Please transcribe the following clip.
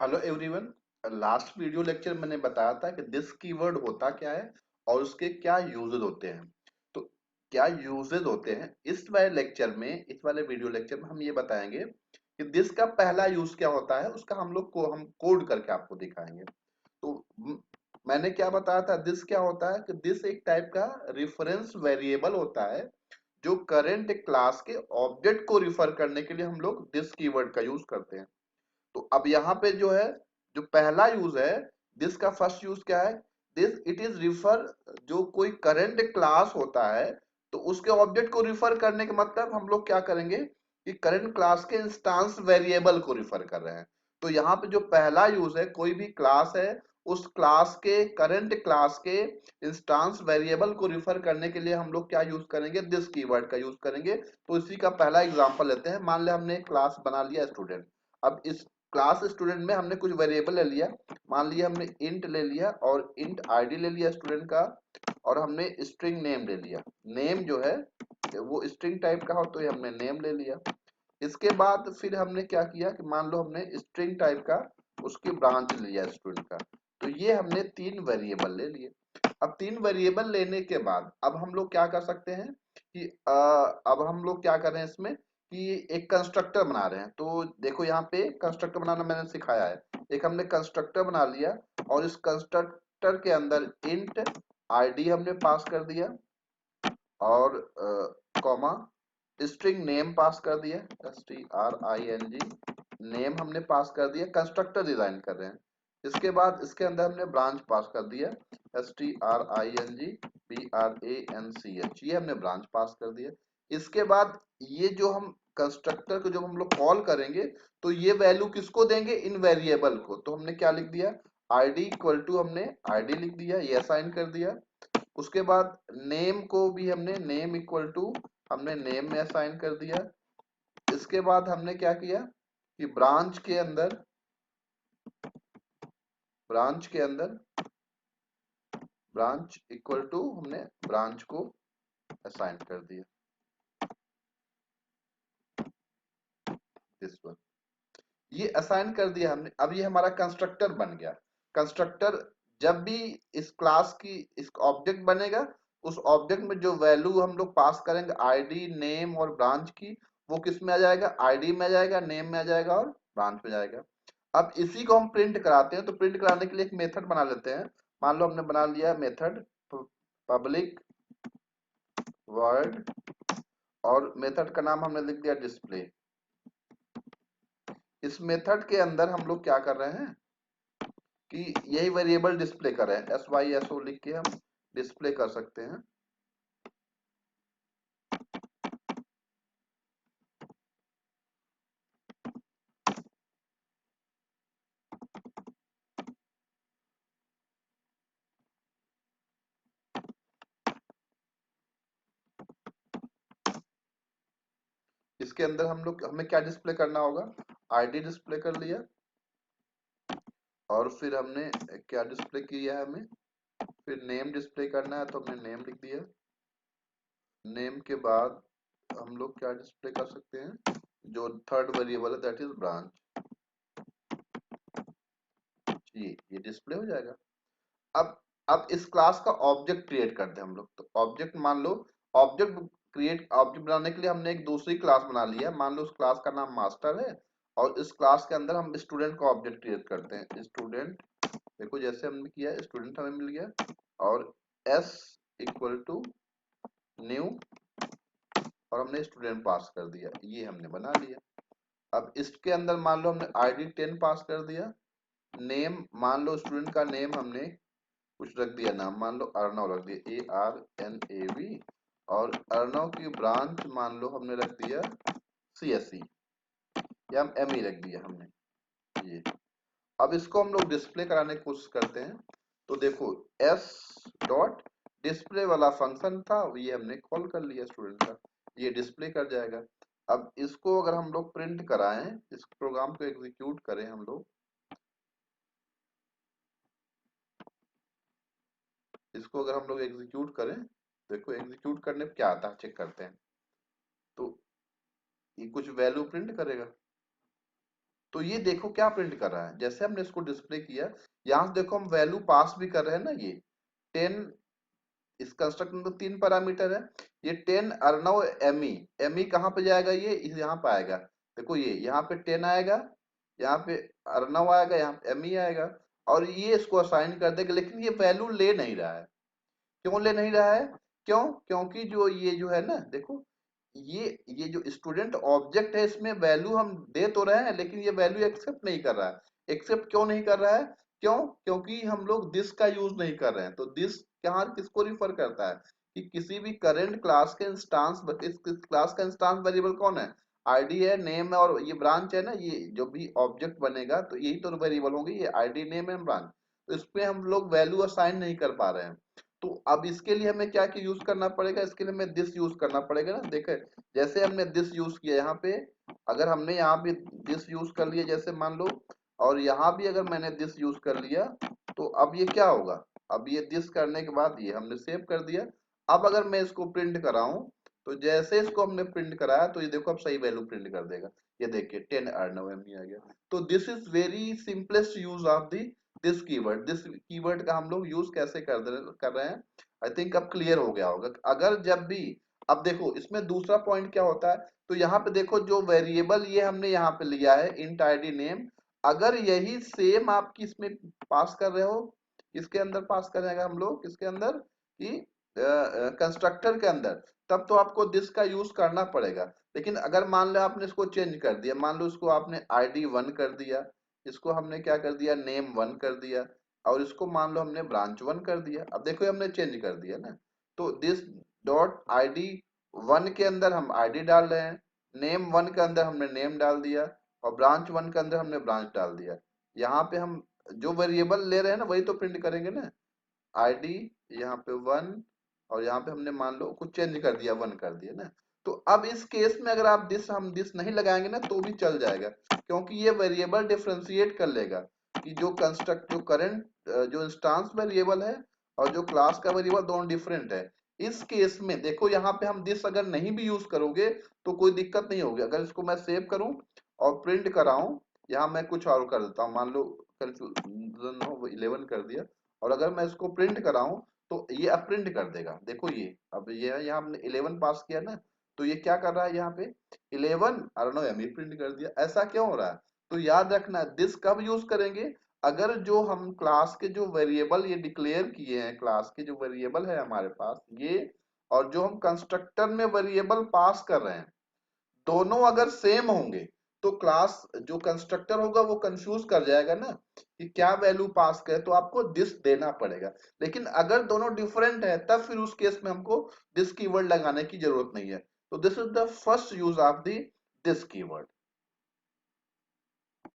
Hello everyone. Last video lecture मैंने बताया था कि दिस कीवर्ड होता क्या है और उसके क्या यूजेस होते हैं। तो क्या यूजेस होते हैं, इस वाले वीडियो लेक्चर में हम ये बताएंगे कि दिस का पहला यूज क्या होता है, उसका हम कोड करके आपको दिखाएंगे। तो मैंने क्या बताया था, दिस क्या होता है कि दिस एक टाइप का रेफरेंस वेरिएबल होता है जो करंट क्लास के ऑब्जेक्ट को रिफर करने के लिए हम लोग दिस कीवर्ड का यूज करते हैं। तो अब यहाँ पे जो है, जो पहला यूज है दिस का, फर्स्ट यूज क्या है, दिस इट इज रिफर, जो कोई करंट क्लास होता है तो उसके ऑब्जेक्ट को रिफर करने का मतलब हम लोग क्या करेंगे कि करंट क्लास के इंस्टांस वेरिएबल को रिफर कर रहे हैं। तो यहाँ पे जो पहला यूज है, कोई भी क्लास है उस क्लास के, करंट क्लास के इंस्टांस वेरिएबल को रिफर करने के लिए हम लोग क्या यूज करेंगे, दिस कीवर्ड का यूज करेंगे। तो इसी का पहला एग्जांपल लेते हैं। मान लिया हमने एक क्लास बना लिया स्टूडेंट। अब इस क्लास स्टूडेंट में हमने कुछ वेरिएबल ले लिया। मान लिया हमने इंट ले लिया और इंट आईडी ले लिया स्टूडेंट का, और हमने स्ट्रिंग नेम ले लिया। नेम जो है वो स्ट्रिंग टाइप का हो तो ये हमने नेम ले लिया। इसके बाद फिर हमने क्या किया कि मान लो हमने स्ट्रिंग टाइप का उसकी ब्रांच ले लिया स्टूडेंट का। तो ये हमने तीन वेरिएबल ले लिए। अब तीन वेरिएबल लेने के बाद अब हम लोग क्या कर सकते हैं कि अब हम लोग क्या कर रहे हैं इसमें कि एक कंस्ट्रक्टर बना रहे हैं। तो देखो यहाँ पे कंस्ट्रक्टर बनाना मैंने सिखाया है। एक हमने कंस्ट्रक्टर बना लिया और इस कंस्ट्रक्टर के अंदर इंट आईडी हमने पास कर दिया और कॉमा स्ट्रिंग नेम पास कर दिया, string नेम हमने पास कर दिया। कंस्ट्रक्टर डिजाइन कर रहे हैं। इसके बाद इसके अंदर हमने ब्रांच पास कर दिया, string ये हमने ब्रांच पास कर दिया। इसके बाद ये जो हम कंस्ट्रक्टर को जब हम लोग कॉल करेंगे तो ये वैल्यू किसको देंगे, इन वेरिएबल को। तो हमने क्या लिख दिया, id इक्वल टू, हमने id लिख दिया, ये असाइन कर दिया। उसके बाद नेम को भी हमने नेम इक्वल टू, हमने नेम में असाइन कर दिया। इसके बाद हमने क्या किया कि ब्रांच के अंदर ब्रांच इक्वल टू, हमने ब्रांच को असाइन कर दिया, दिस वन। ये असाइन कर दिया हमने। अब ये हमारा कंस्ट्रक्टर बन गया। कंस्ट्रक्टर जब भी इस क्लास की इस ऑब्जेक्ट बनेगा, उस ऑब्जेक्ट में जो वैल्यू हम लोग पास करेंगे आईडी, नेम और ब्रांच की, वो किस में आ जाएगा, आईडी में आ जाएगा, नेम में आ जाएगा और ब्रांच में जाएगा। अब इसी को हम प्रिंट कराते हैं। तो प्रिंट कराने के लिए एक मेथड बना लेते हैं। मान लो हमने बना लिया मेथड पब्लिक वर्ड, और मेथड का नाम हमने लिख दिया डिस्प्ले। इस मेथड के अंदर हम लोग क्या कर रहे हैं कि यही वेरिएबल डिस्प्ले कर रहे हैं, SYSO लिख के हम डिस्प्ले कर सकते हैं। इसके अंदर हमें क्या डिस्प्ले करना होगा, आईडी डिस्प्ले कर लिया। और फिर हमने क्या डिस्प्ले किया है, हमें फिर नेम डिस्प्ले करना है तो हमने नेम लिख दिया। नेम के बाद हम लोग क्या डिस्प्ले कर सकते हैं, जो थर्ड वेरिएबल है दैट इज ब्रांच। ये डिस्प्ले हो जाएगा। अब अब इस क्लास का ऑब्जेक्ट क्रिएट करते हैं हम लोग। तो ऑब्जेक्ट, मान लो ऑब्जेक्ट बनाने के लिए हमने एक दूसरी क्लास बना लिया। मान लो उस क्लास का नाम मास्टर है और इस क्लास के अंदर हम स्टूडेंट का ऑब्जेक्ट क्रिएट करते हैं। स्टूडेंट, देखो जैसे हमने किया स्टूडेंट हमें मिल गया, और s इक्वल टू न्यू, और हमने स्टूडेंट पास कर दिया, ये हमने बना लिया। अब इसके अंदर मान लो हमने आईडी 10 पास कर दिया। नेम, मान लो स्टूडेंट का नेम हमने कुछ रख दिया, नाम मान लो अर्णव रख दिया, ARNAV। और अर्णव की ब्रांच मान लो हमने रख दिया CSE, या हम ME रख दिया हमने ये। अब इसको हम लोग डिस्प्ले कराने की कोशिश करते हैं। तो देखो s डॉट डिस्प्ले वाला फंक्शन था, ये हमने कॉल कर लिया स्टूडेंट का, ये डिस्प्ले कर जाएगा। अब इसको अगर हम लोग प्रिंट कराएं, इस प्रोग्राम को एग्जीक्यूट करें हम लोग, इसको अगर हम लोग एग्जीक्यूट करें, देखो एग्जीक्यूट करने पे क्या आता है चेक करते हैं। तो ये कुछ वैल्यू प्रिंट करेगा। तो ये देखो क्या प्रिंट कर रहा है, जैसे हमने इसको डिस्प्ले किया, यहाँ से देखो हम वैल्यू पास भी कर रहे हैं ना, ये 10, इस कंस्ट्रक्ट में तो 3 पैरामीटर है, ये 10 अर्नव एमी, एमी कहाँ पे जाएगा, ये यहाँ पे आएगा, देखो ये यहाँ पे 10 आएगा, यहाँ पे अर्नव आएगा, यहाँ पे एमी आएगा, और ये इसको असाइन कर देगा, लेकिन ये वैल्यू ले नहीं रहा है। क्यों ले नहीं रहा है? क्यों? क्योंकि जो ये जो है ना, देखो ये जो स्टूडेंट ऑब्जेक्ट है, इसमें वैल्यू हम दे तो रहे हैं, लेकिन ये वैल्यू एक्सेप्ट नहीं कर रहा है। एक्सेप्ट क्यों नहीं कर रहा है? क्यों? क्योंकि हम लोग दिस का यूज नहीं कर रहे हैं। तो दिस कहाँ किसको रिफर करता है कि किसी भी करंट क्लास के इंस्टांस, इस क्लास का इंस्टांस वेरिएबल कौन है? आईडी है, नेम है, और ये ब्रांच है ना, ये जो भी ऑब्जेक्ट बनेगा तो यही तो वेरिएबल होंगे, ये आईडी, नेम एंड ब्रांच। तो इसमें हम लोग वैल्यू असाइन नहीं कर पा रहे हैं। तो अब इसके लिए हमें क्या यूज करना पड़ेगा? इसके लिए हमें दिस यूज करना पड़ेगा ना। देखे जैसे हमने दिस यूज किया यहाँ पे, अगर हमने यहाँ भी दिस यूज कर लिया जैसे मान लो, और यहाँ भी अगर मैंने दिस यूज कर लिया, तो अब ये क्या होगा? अब ये दिस करने के बाद ये हमने सेव कर दिया। अब अगर मैं इसको प्रिंट कराऊं, तो जैसे इसको हमने प्रिंट कराया, तो ये देखो अब सही वैल्यू प्रिंट कर देगा। ये देखिए 10 अर्नव एमी आ गया। तो this is very simplest use of the this keyword का हम लोग यूज कैसे कर रहे हैं, आई थिंक अब क्लियर हो गया होगा। अगर जब भी, अब देखो इसमें दूसरा पॉइंट क्या होता है, तो यहाँ पे देखो जो वेरिएबल ये हमने यहाँ पे लिया है इंट आईडी नेम, अगर यही सेम आप किसमें पास कर रहे हो, किसके अंदर पास करेंगे हम लोग, किसके अंदर, कि कंस्ट्रक्टर के अंदर, तब तो आपको दिस का यूज करना पड़ेगा। लेकिन अगर मान लो आपने इसको चेंज कर दिया, मान लो इसको आपने आईडी 1 कर दिया, इसको हमने क्या कर दिया, नेम 1 कर दिया, और इसको मान लो हमने ब्रांच 1 कर दिया। अब देखो हमने चेंज कर दिया ना, तो दिस डॉट आईडी 1 के अंदर हम आईडी डाल रहे हैं, नेम 1 के अंदर हमने नेम डाल दिया, और ब्रांच 1 के अंदर हमने ब्रांच डाल दिया। यहाँ पे हम जो वेरिएबल ले रहे हैं ना, वही तो प्रिंट करेंगे ना। आईडी यहाँ पे 1, और यहाँ पे हमने मान लो कुछ चेंज कर दिया, 1 कर दिया ना। तो अब इस केस में अगर आप हम दिस नहीं लगाएंगे ना, तो भी चल जाएगा, क्योंकि ये वेरिएबल डिफरेंशिएट कर लेगा कि जो कंस्ट्रक्ट, जो करंट, जो इंस्टांस वेरिएबल है और जो क्लास का वेरिएबल दोनों डिफरेंट है। इस केस में देखो यहाँ पे हम दिस अगर नहीं भी यूज करोगे तो कोई दिक्कत नहीं होगी। अगर इसको मैं सेव करूं और प्रिंट कराऊं, यहाँ मैं कुछ और कर देता हूँ, मान लो कंफ्यूजन हो 11 कर दिया, और अगर मैं इसको प्रिंट कराऊं, तो ये अब प्रिंट कर देगा। देखो ये अब ये यहाँ हमने 11 पास किया ना, तो ये क्या कर रहा है, यहाँ पे 11 और नो एम प्रिंट कर दिया। ऐसा क्यों हो रहा है? तो याद रखना दिस कब यूज करेंगे, अगर जो हम क्लास के जो वेरिएबल ये डिक्लेयर किए हैं, क्लास के जो वेरिएबल है हमारे पास ये, और जो हम कंस्ट्रक्टर में वेरिएबल पास कर रहे हैं, दोनों अगर सेम होंगे, तो क्लास जो कंस्ट्रक्टर होगा वो कंफ्यूज कर जाएगा ना कि क्या वैल्यू पास करे, तो आपको दिस देना पड़ेगा। लेकिन अगर दोनों डिफरेंट है, तब फिर उस केस में हमको दिस कीवर्ड लगाने की जरूरत नहीं है। तो this is the first use of the this keyword.